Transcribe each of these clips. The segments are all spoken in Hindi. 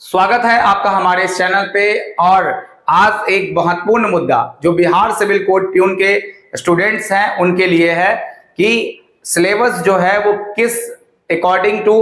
स्वागत है आपका हमारे इस चैनल पे। और आज एक महत्वपूर्ण मुद्दा जो बिहार सिविल कोड प्यून के स्टूडेंट्स हैं उनके लिए है कि सिलेबस जो है वो किस अकॉर्डिंग टू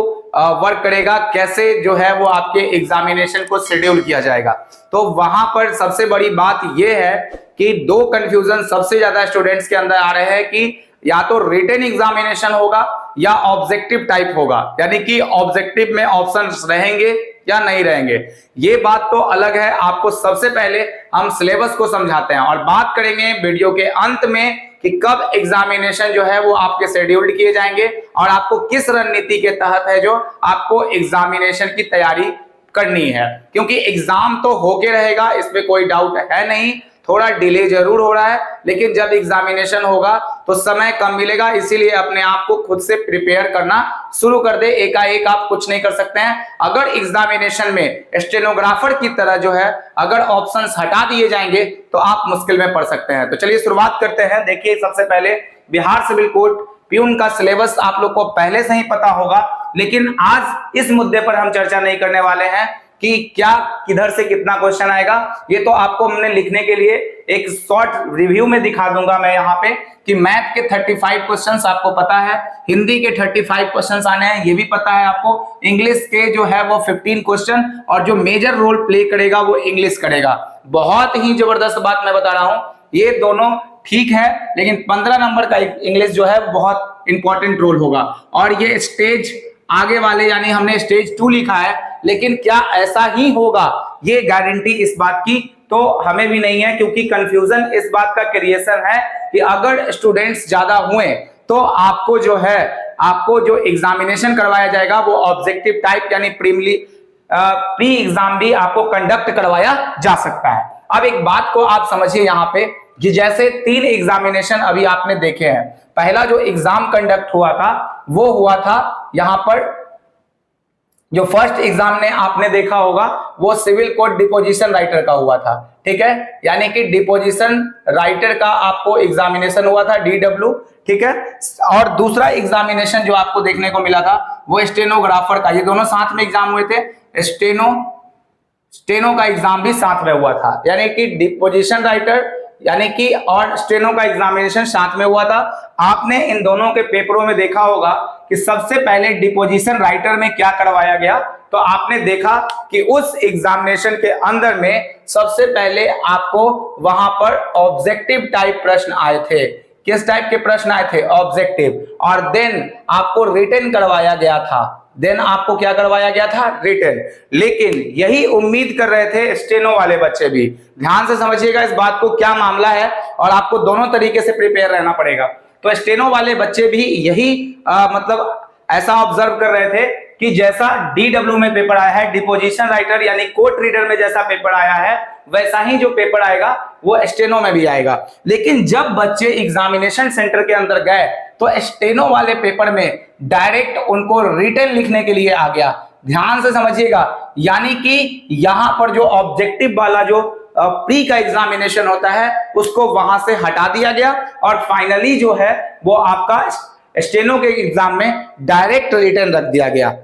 वर्क करेगा, कैसे जो है वो आपके एग्जामिनेशन को शेड्यूल किया जाएगा। तो वहां पर सबसे बड़ी बात यह है कि दो कंफ्यूजन सबसे ज्यादा स्टूडेंट्स के अंदर आ रहे हैं कि या तो रिटन एग्जामिनेशन होगा या ऑब्जेक्टिव टाइप होगा, यानी कि ऑब्जेक्टिव में ऑप्शंस रहेंगे या नहीं रहेंगे। ये बात तो अलग है। आपको सबसे पहले हम सिलेबस को समझाते हैं और बात करेंगे वीडियो के अंत में कि कब एग्जामिनेशन जो है वो आपके शेड्यूल्ड किए जाएंगे और आपको किस रणनीति के तहत है जो आपको एग्जामिनेशन की तैयारी करनी है। क्योंकि एग्जाम तो होके रहेगा, इसमें कोई डाउट है नहीं। थोड़ा डिले जरूर हो रहा है, लेकिन जब एग्जामिनेशन होगा तो समय कम मिलेगा, इसीलिए अपने आप को खुद से प्रिपेयर करना शुरू कर दे। एकाएक आप कुछ नहीं कर सकते हैं। अगर एग्जामिनेशन में स्टेनोग्राफर की तरह जो है अगर ऑप्शंस हटा दिए जाएंगे तो आप मुश्किल में पड़ सकते हैं। तो चलिए शुरुआत करते हैं। देखिए, सबसे पहले बिहार सिविल कोड प्यून का सिलेबस आप लोग को पहले से ही पता होगा, लेकिन आज इस मुद्दे पर हम चर्चा नहीं करने वाले हैं कि क्या किधर से कितना क्वेश्चन आएगा। ये तो आपको हमने लिखने के लिए एक शॉर्ट रिव्यू में दिखा दूंगा मैं यहाँ पे कि मैथ के 35 क्वेश्चंस आपको पता है, हिंदी के 35 क्वेश्चंस आने हैं ये भी पता है आपको, इंग्लिश के जो है वो 15 क्वेश्चन, और जो मेजर रोल प्ले करेगा वो इंग्लिश करेगा। बहुत ही जबरदस्त बात मैं बता रहा हूँ, ये दोनों ठीक है, लेकिन 15 नंबर का इंग्लिश जो है बहुत इंपॉर्टेंट रोल होगा। और ये स्टेज आगे वाले यानी हमने स्टेज 2 लिखा है, लेकिन क्या ऐसा ही होगा ये गारंटी इस बात की तो हमें भी नहीं है, क्योंकि कंफ्यूजन इस बात का क्रिएशन है कि अगर स्टूडेंट्स ज्यादा हुए तो आपको जो एग्जामिनेशन करवाया जाएगा वो ऑब्जेक्टिव टाइप यानी प्री एग्जाम भी आपको कंडक्ट करवाया जा सकता है। अब एक बात को आप समझिए यहाँ पे कि जैसे 3 एग्जामिनेशन अभी आपने देखे हैं। पहला जो एग्जाम कंडक्ट हुआ था वो हुआ था यहाँ पर, जो फर्स्ट एग्जाम ने आपने देखा होगा वो सिविल कोड डिपोजिशन राइटर का हुआ था, ठीक है, यानी कि डिपोजिशन राइटर का आपको एग्जामिनेशन हुआ था DW, ठीक है। और दूसरा एग्जामिनेशन जो आपको देखने को मिला था वो स्टेनोग्राफर का, ये दोनों साथ में एग्जाम हुए थे। स्टेनो का एग्जाम भी साथ में हुआ था, यानी कि डिपोजिशन राइटर यानी कि और स्टेनो का एग्जामिनेशन साथ में हुआ था। आपने इन दोनों के पेपरों में देखा होगा कि सबसे पहले डिपोजिशन राइटर में क्या करवाया गया, तो आपने देखा कि उस एग्जामिनेशन के अंदर में सबसे पहले आपको वहां पर ऑब्जेक्टिव टाइप प्रश्न आए थे। किस टाइप के प्रश्न आए थे? ऑब्जेक्टिव। और देन आपको रिटन करवाया गया था, आपको क्या करवाया गया था? रिटन। लेकिन यही उम्मीद कर रहे थे स्टेनो वाले बच्चे भी। ध्यान से समझिएगा इस बात को, क्या मामला है, और आपको दोनों तरीके से प्रिपेयर रहना पड़ेगा। तो स्टेनो वाले बच्चे भी यही मतलब ऐसा ऑब्जर्व कर रहे थे कि जैसा DW में पेपर आया है, डिपोजिशन राइटर यानी कोर्ट रीडर में जैसा पेपर आया है वैसा ही जो पेपर आएगा वो स्टेनो में भी आएगा। लेकिन जब बच्चे एग्जामिनेशन सेंटर के अंदर गए तो स्टेनो वाले पेपर में डायरेक्ट उनको रिटन लिखने के लिए आ गया। ध्यान से समझिएगा, यानी कि यहां पर जो ऑब्जेक्टिव वाला जो प्री का एग्जामिनेशन होता है उसको वहां से हटा दिया गया और फाइनली जो है वो आपका स्टेनो के एग्जाम में डायरेक्ट रिटन रख दिया गया।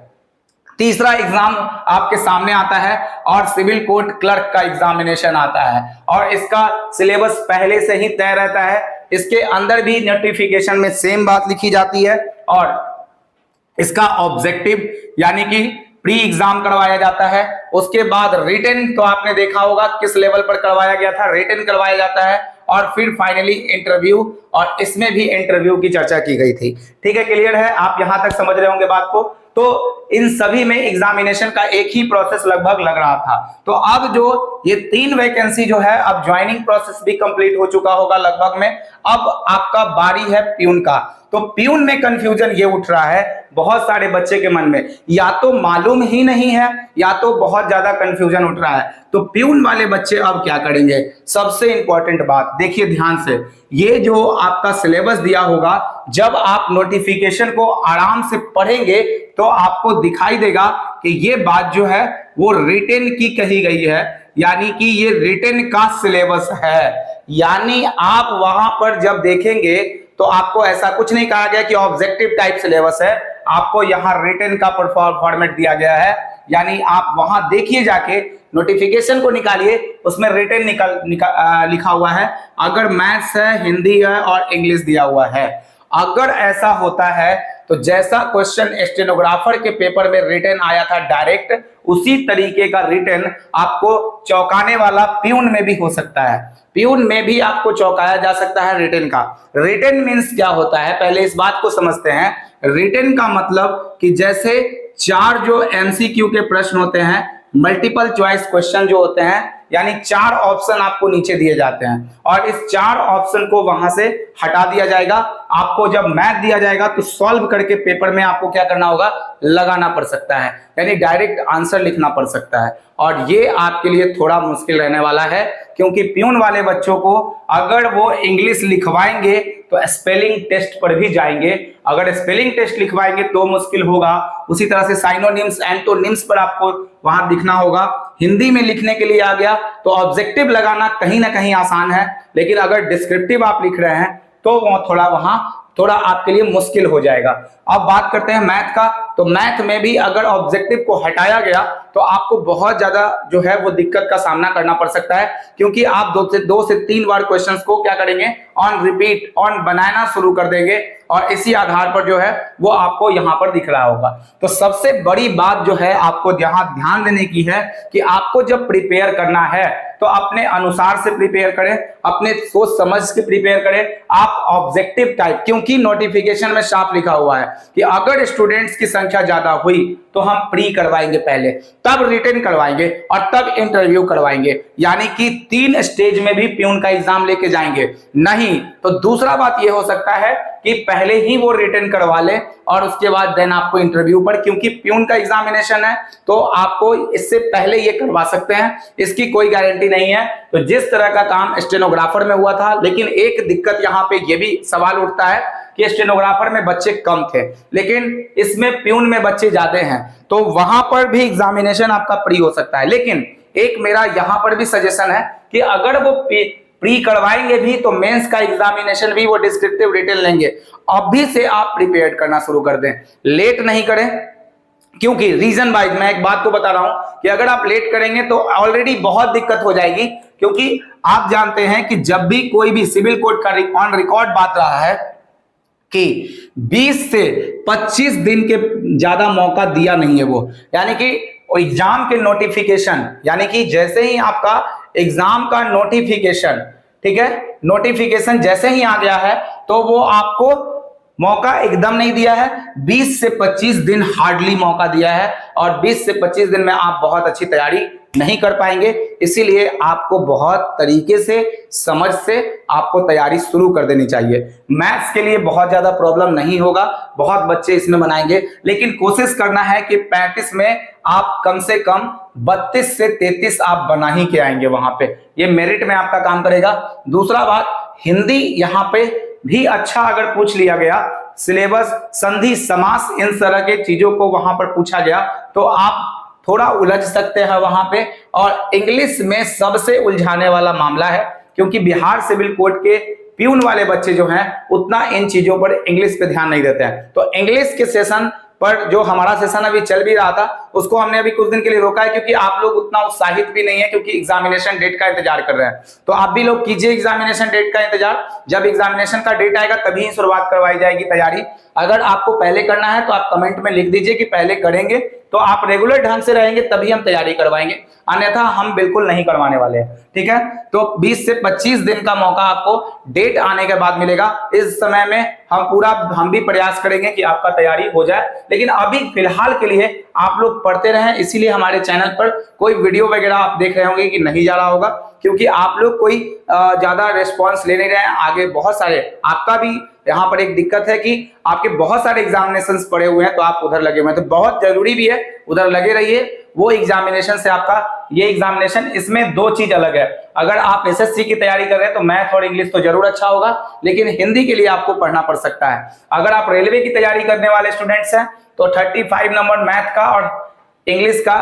तीसरा एग्जाम आपके सामने आता है और सिविल कोड क्लर्क का एग्जामिनेशन आता है, और इसका सिलेबस पहले से ही तय रहता है। इसके अंदर भी नोटिफिकेशन में सेम बात लिखी जाती है, और इसका ऑब्जेक्टिव यानी कि प्री एग्जाम करवाया जाता है। उसके बाद रिटन तो आपने देखा होगा किस लेवल पर करवाया गया था, रिटन करवाया जाता है, और फिर फाइनली इंटरव्यू, और इसमें भी इंटरव्यू की चर्चा की गई थी। ठीक है, क्लियर है? आप यहां तक समझ रहे होंगे बात को। तो इन सभी में एग्जामिनेशन का एक ही प्रोसेस लगभग लग रहा था। तो अब जो ये 3 वैकेंसी जो है, अब ज्वाइनिंग प्रोसेस भी कंप्लीट हो चुका होगा लगभग में। अब आपका बारी है प्यून का। तो प्यून में कंफ्यूजन ये उठ रहा है बहुत सारे बच्चे के मन में, या तो मालूम ही नहीं है या तो बहुत ज्यादा कंफ्यूजन उठ रहा है। तो प्यून वाले बच्चे अब क्या करेंगे? सबसे इंपॉर्टेंट बात देखिए ध्यान से, ये जो आपका सिलेबस दिया होगा, जब आप नोटिफिकेशन को आराम से पढ़ेंगे तो आपको दिखाई देगा कि ये बात जो है वो रिटन की कही गई है, यानी कि ये रिटन का सिलेबस है। यानी आप वहां पर जब देखेंगे तो आपको ऐसा कुछ नहीं कहा गया कि ऑब्जेक्टिव टाइप सिलेबस है, आपको यहाँ रिटन का फॉर्मेट दिया गया है। यानी आप वहां देखिए, जाके नोटिफिकेशन को निकालिए, उसमें रिटन लिखा हुआ है। अगर मैथ्स है, हिंदी है और इंग्लिश दिया हुआ है, अगर ऐसा होता है तो जैसा क्वेश्चन स्टेनोग्राफर के पेपर में रिटन आया था डायरेक्ट, उसी तरीके का रिटन आपको चौंकाने वाला प्यून में भी हो सकता है। प्यून में भी आपको चौंकाया जा सकता है रिटन का। रिटन मीन्स क्या होता है, पहले इस बात को समझते हैं। रिटन का मतलब कि जैसे 4 जो एमसीक्यू के प्रश्न होते हैं, मल्टीपल चॉइस क्वेश्चन जो होते हैं, यानी 4 ऑप्शन आपको नीचे दिए जाते हैं और इस 4 ऑप्शन को वहां से हटा दिया जाएगा। आपको जब मैथ दिया जाएगा तो सॉल्व करके पेपर में आपको क्या करना होगा, लगाना पड़ सकता है, यानी डायरेक्ट आंसर लिखना पड़ सकता है। और ये आपके लिए थोड़ा मुश्किल रहने वाला है, क्योंकि प्यून वाले बच्चों को अगर वो इंग्लिश लिखवाएंगे तो स्पेलिंग टेस्ट पर भी जाएंगे। अगर स्पेलिंग टेस्ट लिखवाएंगे तो मुश्किल होगा। उसी तरह से साइनोनिम्स, एंटोनिम्स पर आपको वहां दिखना होगा। हिंदी में लिखने के लिए आ गया तो ऑब्जेक्टिव लगाना कहीं ना कहीं आसान है, लेकिन अगर डिस्क्रिप्टिव आप लिख रहे हैं तो वो थोड़ा आपके लिए मुश्किल हो जाएगा। अब बात करते हैं मैथ का। तो मैथ में भी अगर ऑब्जेक्टिव को हटाया गया तो आपको बहुत ज्यादा जो है वो दिक्कत का सामना करना पड़ सकता है, क्योंकि आप 2 से 3 बार क्वेश्चंस को क्या करेंगे, ऑन रिपीट, ऑन बनाना शुरू कर देंगे और इसी आधार पर जो है वो आपको यहां पर दिख रहा होगा। तो सबसे बड़ी बात जो है आपको यहां ध्यान देने की है कि आपको जब प्रिपेयर करना है तो अपने अनुसार से प्रिपेयर करें, अपने सोच समझ के प्रिपेयर करें। आप ऑब्जेक्टिव टाइप, क्योंकि नोटिफिकेशन में साफ लिखा हुआ है कि अगर स्टूडेंट्स की संख्या ज्यादा हुई तो हम प्री करवाएंगे पहले, तब रिटन करवाएंगे और तब इंटरव्यू करवाएंगे, यानी कि 3 स्टेज में भी प्यून का एग्जाम लेके जाएंगे। नहीं तो दूसरा बात यह हो सकता है कि पहले ही वो रिटन करवा ले और उसके बाद देन आपको इंटरव्यू पर, क्योंकि प्यून का एग्जामिनेशन है तो आपको इससे पहले ये करवा सकते हैं, इसकी कोई गारंटी नहीं है। तो जिस तरह का काम स्टेनोग्राफर में हुआ था, लेकिन एक दिक्कत यहाँ पे ये भी सवाल उठता है कि स्टेनोग्राफर में बच्चे कम थे, लेकिन इसमें प्यून में बच्चे ज्यादा हैं, तो वहां पर भी एग्जामिनेशन आपका प्री हो सकता है। लेकिन एक मेरा यहां पर भी सजेशन है कि अगर वो प्री करवाएंगे भी तो मेंस का एग्जामिनेशन भी वो डिस्क्रिप्टिव रिटन लेंगे। अभी से आप प्रिपेयर करना शुरू कर दें, लेट नहीं करें, क्योंकि रीजन वाइज मैं एक बात को बता रहा हूं कि अगर आप लेट करेंगे तो ऑलरेडी बहुत दिक्कत हो जाएगी। क्योंकि आप जानते हैं कि जब भी कोई भी सिविल कोड का ऑन रिकॉर्ड बात रहा है कि 20 से 25 दिन के ज्यादा मौका दिया नहीं है वो, यानी कि एग्जाम के नोटिफिकेशन, यानी कि जैसे ही आपका एग्जाम का नोटिफिकेशन, ठीक है, नोटिफिकेशन जैसे ही आ गया है तो वो आपको मौका एकदम नहीं दिया है, 20 से 25 दिन हार्डली मौका दिया है और 20 से 25 दिन में आप बहुत अच्छी तैयारी नहीं कर पाएंगे। इसीलिए आपको बहुत तरीके से, समझ से आपको तैयारी शुरू कर देनी चाहिए। मैथ्स के लिए बहुत ज्यादा प्रॉब्लम नहीं होगा, बहुत बच्चे इसमें बनाएंगे, लेकिन कोशिश करना है कि 35 में आप कम से कम 32 से 33 आप बना ही के आएंगे वहां पे, ये मेरिट में आपका काम करेगा। दूसरा बात, हिंदी यहाँ पे भी अच्छा अगर पूछ लिया गया, सिलेबस, संधि, समास, इन तरह के चीजों को वहां पर पूछा गया तो आप थोड़ा उलझ सकते हैं वहां पे। और इंग्लिश में सबसे उलझाने वाला मामला है, क्योंकि बिहार सिविल कोड के प्यून वाले बच्चे जो हैं उतना इन चीजों पर, इंग्लिश पे ध्यान नहीं देते हैं। तो इंग्लिश के सेशन पर जो हमारा सेशन अभी चल भी रहा था उसको हमने अभी कुछ दिन के लिए रोका है, क्योंकि आप लोग उतना उत्साहित भी नहीं है, क्योंकि एग्जामिनेशन डेट का इंतजार कर रहे हैं। तो आप भी लोग कीजिए एग्जामिनेशन डेट का इंतजार, जब एग्जामिनेशन का डेट आएगा तभी शुरुआत करवाई जाएगी तैयारी। अगर आपको पहले करना है तो आप कमेंट में लिख दीजिए कि पहले करेंगे, तो आप रेगुलर ढंग से रहेंगे तभी हम तैयारी करवाएंगे, अन्यथा हम बिल्कुल नहीं करवाने वाले हैं, ठीक है। तो 20 से 25 दिन का मौका आपको डेट आने के बाद मिलेगा। इस समय में हम भी प्रयास करेंगे कि आपका तैयारी हो जाए, लेकिन अभी फिलहाल के लिए आप लोग पढ़ते रहें। इसीलिए हमारे चैनल पर कोई वीडियो वगैरह आप देख रहे होंगे कि नहीं जा रहा होगा, क्योंकि आप लोग कोई ज्यादा रिस्पॉन्स ले नहीं रहे हैं। आगे बहुत सारे, आपका भी यहाँ पर एक दिक्कत है कि आपके बहुत सारे एग्जामिनेशंस पड़े हुए हैं तो आप उधर लगे हुए हैं, तो बहुत जरूरी भी है उधर लगे रहिए। वो एग्जामिनेशन से आपका ये एग्जामिनेशन, इसमें 2 चीज अलग है। अगर आप एसएससी की तैयारी कर रहे हैं तो मैथ और इंग्लिश तो जरूर अच्छा होगा, लेकिन हिंदी के लिए आपको पढ़ना पड़ सकता है। अगर आप रेलवे की तैयारी करने वाले स्टूडेंट्स हैं तो 35 नंबर मैथ का और इंग्लिश का,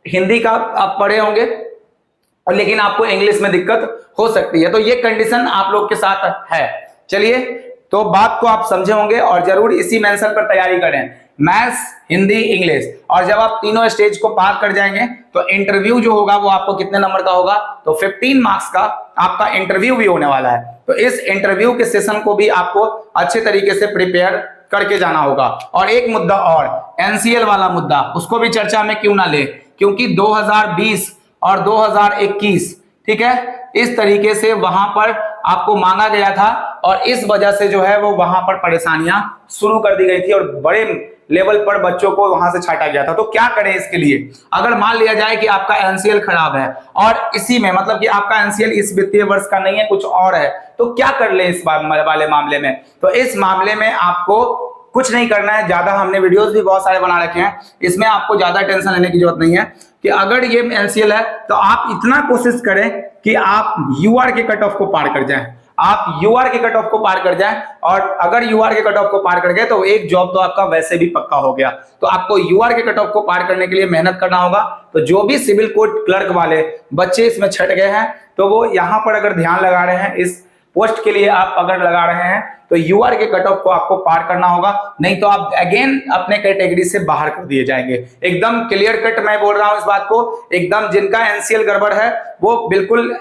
हिंदी का आप पढ़े होंगे, और लेकिन आपको इंग्लिश में दिक्कत हो सकती है। तो ये कंडीशन आप लोग के साथ है। चलिए, तो बात को आप समझे होंगे और जरूर इसी मेंशन पर तैयारी करें। Maths, Hindi, English. और जब आप तीनों स्टेज को पार कर जाएंगे तो इंटरव्यू जो होगा वो आपको कितने नंबर का होगा, तो 15 मार्क्स का आपका इंटरव्यू भी होने वाला है। तो इस इंटरव्यू के सेशन को भी आपको अच्छे तरीके से प्रिपेयर करके जाना होगा। और एक मुद्दा और, एनसीएल वाला मुद्दा, उसको भी चर्चा में क्यों ना ले, क्योंकि 2020 और 2021, ठीक है, इस तरीके से वहां पर आपको मांगा गया था और इस वजह से जो है वो वहां पर परेशानियां शुरू कर दी गई थी और बड़े लेवल पर बच्चों को वहां से छांटा गया था। तो क्या करें इसके लिए, अगर मान लिया जाए कि आपका एनसीएल खराब है और इसी में मतलब कि आपका एनसीएल इस वित्तीय वर्ष का नहीं है, कुछ और है, तो क्या कर ले इस वाले मामले में। तो इस मामले में आपको कुछ नहीं करना है ज्यादा, हमने वीडियोस भी बहुत सारे बना रखे हैं, इसमें आपको ज्यादा टेंशन लेने की जरूरत नहीं है। कि अगर ये एनसीएल है तो आप इतना कोशिश करें कि आप यूआर के कट ऑफ को पार कर जाएं, आप यूआर के कट ऑफ को पार कर जाएं। और अगर यूआर के कट ऑफ को पार कर गए तो एक जॉब तो आपका वैसे भी पक्का हो गया। तो आपको यूआर के कट ऑफ को पार करने के लिए मेहनत करना होगा। तो जो भी सिविल कोड क्लर्क वाले बच्चे इसमें छट गए हैं तो वो यहाँ पर अगर ध्यान लगा रहे हैं, इस पोस्ट के लिए आप अगर लगा रहे हैं तो यूआर के कट ऑफ को आपको पार करना होगा, नहीं तो आप अगेन अपने कैटेगरी से बाहर कर दिए जाएंगे। एकदम क्लियर कट मैं बोल रहा हूं इस बात को, एकदम जिनका एनसीएल गड़बड़ है वो बिल्कुल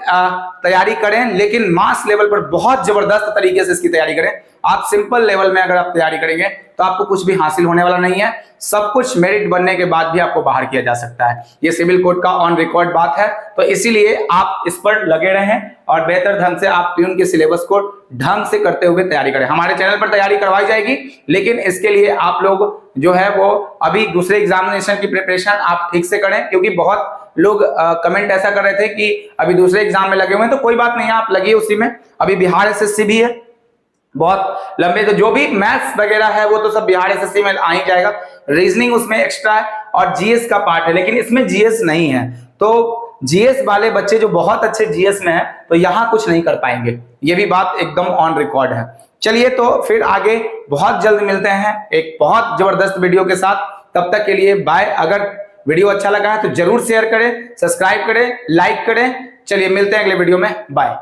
तैयारी करें, लेकिन मास लेवल पर बहुत जबरदस्त तरीके से इसकी तैयारी करें। आप सिंपल लेवल में अगर आप तैयारी करेंगे तो आपको कुछ भी हासिल होने वाला नहीं है, सब कुछ मेरिट बनने के बाद भी आपको बाहर किया जा सकता है। ये सिविल कोड का ऑन रिकॉर्ड बात है, तो इसीलिए आप इस पर लगे रहें और बेहतर ढंग से आप प्यून के सिलेबस को ढंग से करते हुए तैयारी करें। हमारे चैनल पर तैयारी करवाई जाएगी, लेकिन इसके लिए आप लोग जो है वो अभी दूसरे एग्जामिनेशन की प्रिपरेशन आप ठीक से करें, क्योंकि बहुत लोग कमेंट ऐसा कर रहे थे कि अभी दूसरे एग्जाम में लगे हुए हैं। तो कोई बात नहीं है, आप लगिए उसी में। अभी बिहार एसएससी भी है, बहुत लंबे, तो जो भी मैथ्स वगैरह है वो तो सब बिहार एसएससी में आ ही जाएगा। रीजनिंग उसमें एक्स्ट्रा है और जीएस का पार्ट है, लेकिन इसमें जीएस नहीं है। तो जीएस वाले बच्चे जो बहुत अच्छे जीएस में है तो यहां कुछ नहीं कर पाएंगे, ये भी बात एकदम ऑन रिकॉर्ड है। चलिए तो फिर आगे बहुत जल्द मिलते हैं एक बहुत जबरदस्त वीडियो के साथ। तब तक के लिए बाय। अगर वीडियो अच्छा लगा है तो जरूर शेयर करें, सब्सक्राइब करें, लाइक करें। चलिए मिलते हैं अगले वीडियो में, बाय।